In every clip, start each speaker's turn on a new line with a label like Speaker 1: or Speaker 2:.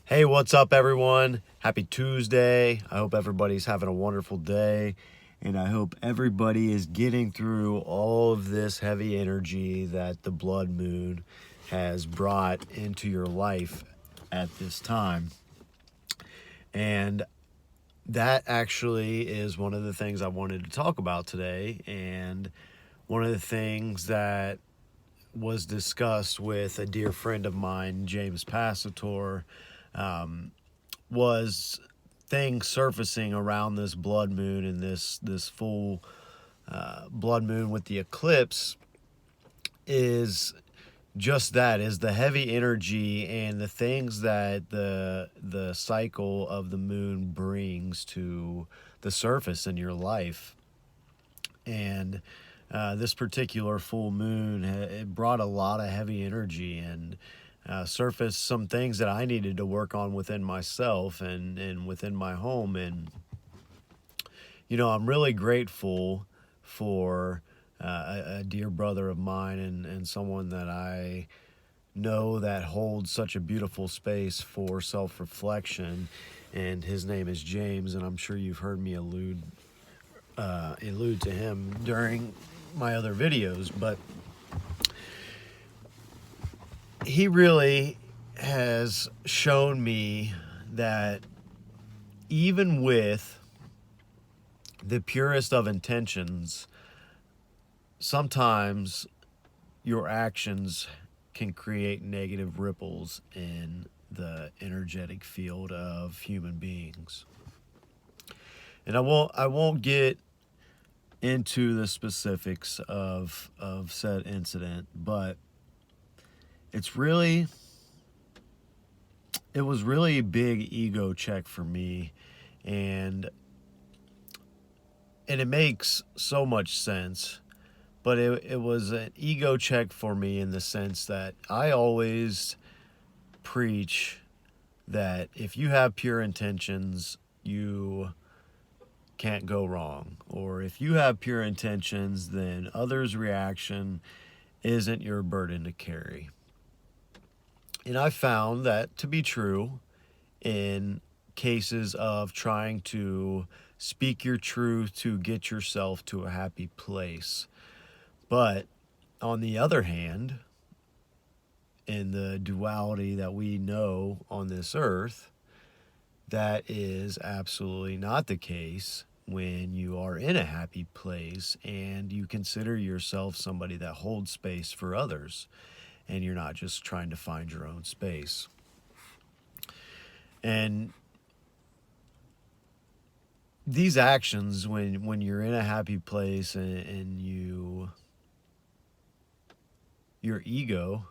Speaker 1: Hey, what's up, everyone? Happy Tuesday. I hope everybody's having a wonderful day. And I hope everybody is getting through all of this heavy energy that the blood moon has brought into your life at this time. And that actually is one of the things I wanted to talk about today. And one of the things that was discussed with a dear friend of mine, James Passator, was things surfacing around this blood moon and this full blood moon with the eclipse is just that, is the heavy energy and the things that the cycle of the moon brings to the surface in your life. And this particular full moon, it brought a lot of heavy energy and surfaced some things that I needed to work on within myself and within my home. And, I'm really grateful for a dear brother of mine and someone that I know that holds such a beautiful space for self-reflection. And his name is James, and I'm sure you've heard me allude to him during my other videos, but he really has shown me that even with the purest of intentions, sometimes your actions can create negative ripples in the energetic field of human beings. And I won't get into the specifics of said incident, but it was really a big ego check for me, and it makes so much sense. But it was an ego check for me in the sense that I always preach that if you have pure intentions, you can't go wrong. Or if you have pure intentions, then others' reaction isn't your burden to carry. And I found that to be true in cases of trying to speak your truth to get yourself to a happy place. But on the other hand, in the duality that we know on this earth, that is absolutely not the case when you are in a happy place and you consider yourself somebody that holds space for others and you're not just trying to find your own space. And these actions, when you're in a happy place and your ego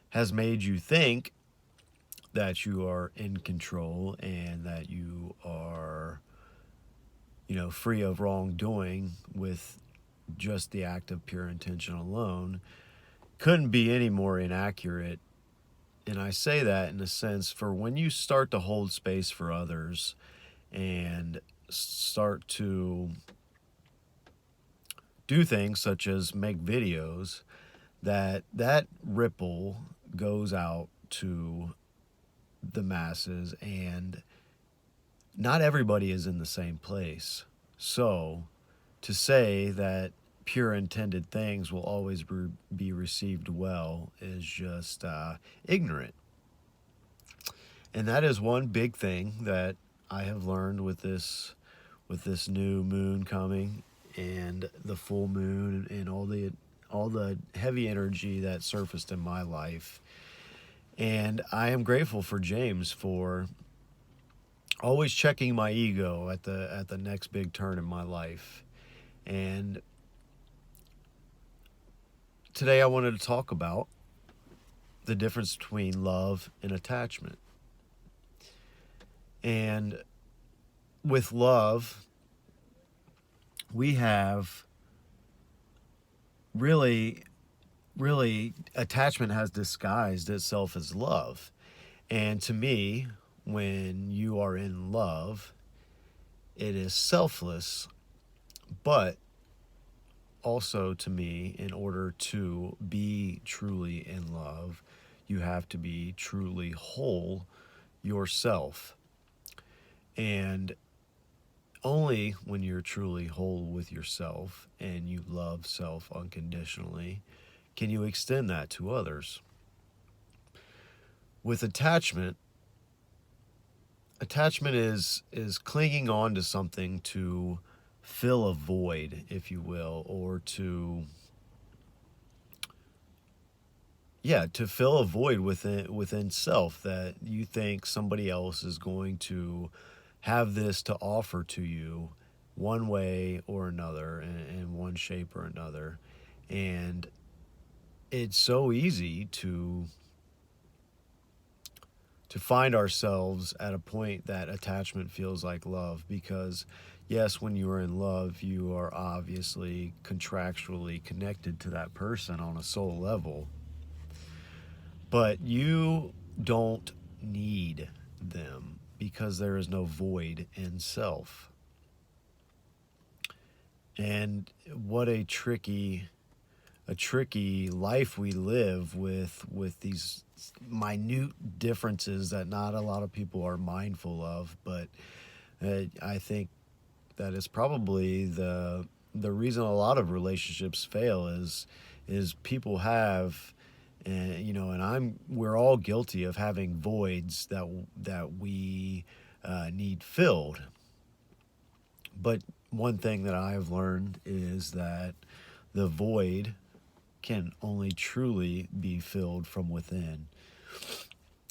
Speaker 1: has made you think that you are in control and that you are, free of wrongdoing with just the act of pure intention alone, couldn't be any more inaccurate. And I say that in a sense for when you start to hold space for others and start to do things such as make videos, that ripple goes out to the masses, and not everybody is in the same place. So to say that pure intended things will always be received well is just ignorant. And that is one big thing that I have learned with this new moon coming and the full moon and all the heavy energy that surfaced in my life. And I am grateful for James for always checking my ego at the next big turn in my life. And today I wanted to talk about the difference between love and attachment. And with love, we have really attachment has disguised itself as love. And to me, when you are in love, it is selfless, but also to me, in order to be truly in love, you have to be truly whole yourself. And only when you're truly whole with yourself and you love self unconditionally can you extend that to others. With attachment, attachment is clinging on to something to fill a void, if you will, or to, yeah, to fill a void within self that you think somebody else is going to have this to offer to you one way or another, in one shape or another. And it's so easy to find ourselves at a point that attachment feels like love, because yes, when you are in love you are obviously contractually connected to that person on a soul level, but you don't need them because there is no void in self. And what a tricky life we live with these minute differences that not a lot of people are mindful of. But I think that is probably the reason a lot of relationships fail is people have, and and we're all guilty of having voids that we need filled. But one thing that I've learned is that the void can only truly be filled from within.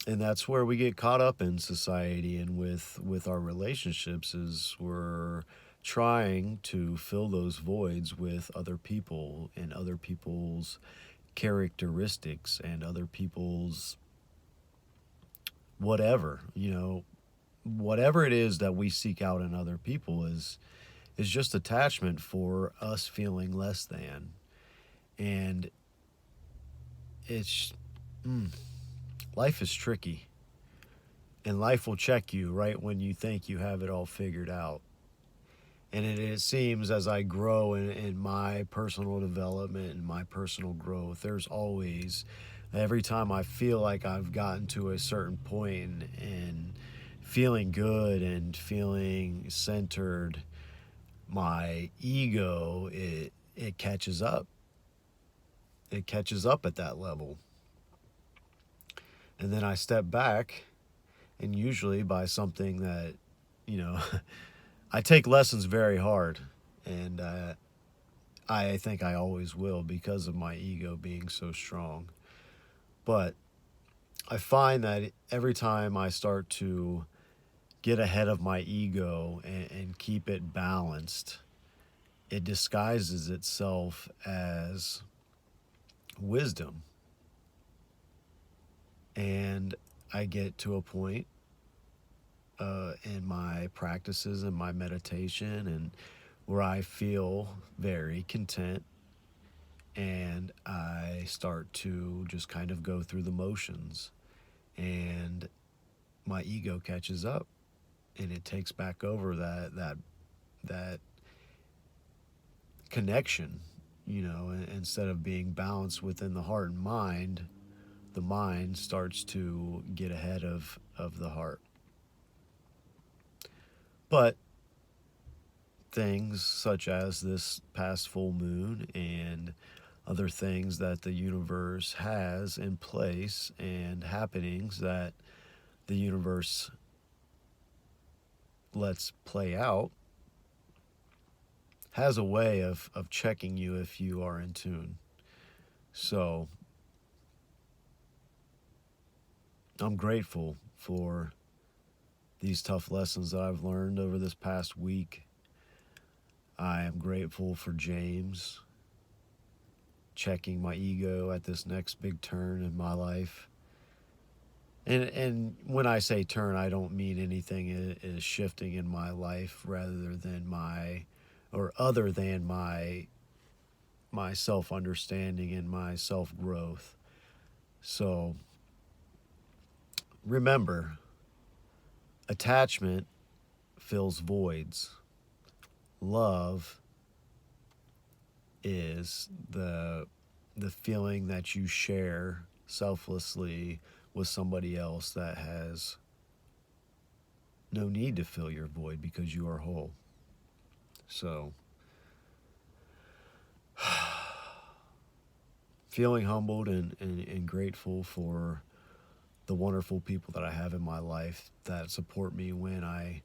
Speaker 1: And that's where we get caught up in society and with our relationships, is we're trying to fill those voids with other people and other people's characteristics and other people's whatever, whatever it is that we seek out in other people is just attachment for us feeling less than. And it's mm, life is tricky, and life will check you right when you think you have it all figured out. And it seems as I grow in my personal development and my personal growth, there's always, every time I feel like I've gotten to a certain point and feeling good and feeling centered, my ego, it catches up. It catches up at that level. And then I step back, and usually by something that, you know, I take lessons very hard, and I think I always will because of my ego being so strong. But I find that every time I start to get ahead of my ego and keep it balanced, it disguises itself as wisdom. And I get to a point in my practices and my meditation and where I feel very content, and I start to just kind of go through the motions, and my ego catches up and it takes back over that connection, instead of being balanced within the heart and mind, the mind starts to get ahead of the heart. But things such as this past full moon and other things that the universe has in place and happenings that the universe lets play out has a way of checking you if you are in tune. So I'm grateful for these tough lessons that I've learned over this past week. I am grateful for James checking my ego at this next big turn in my life. And when I say turn, I don't mean anything is shifting in my life rather than or other than my self understanding and my self growth. So remember, attachment fills voids. Love is the feeling that you share selflessly with somebody else that has no need to fill your void because you are whole. So, feeling humbled and grateful for the wonderful people that I have in my life that support me when I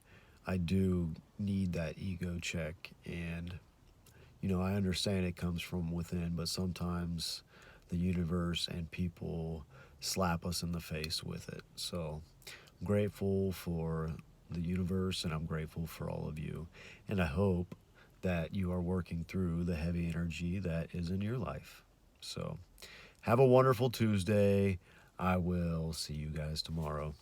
Speaker 1: do need that ego check. And, I understand it comes from within, but sometimes the universe and people slap us in the face with it. So I'm grateful for the universe and I'm grateful for all of you. And I hope that you are working through the heavy energy that is in your life. So have a wonderful Tuesday. I will see you guys tomorrow.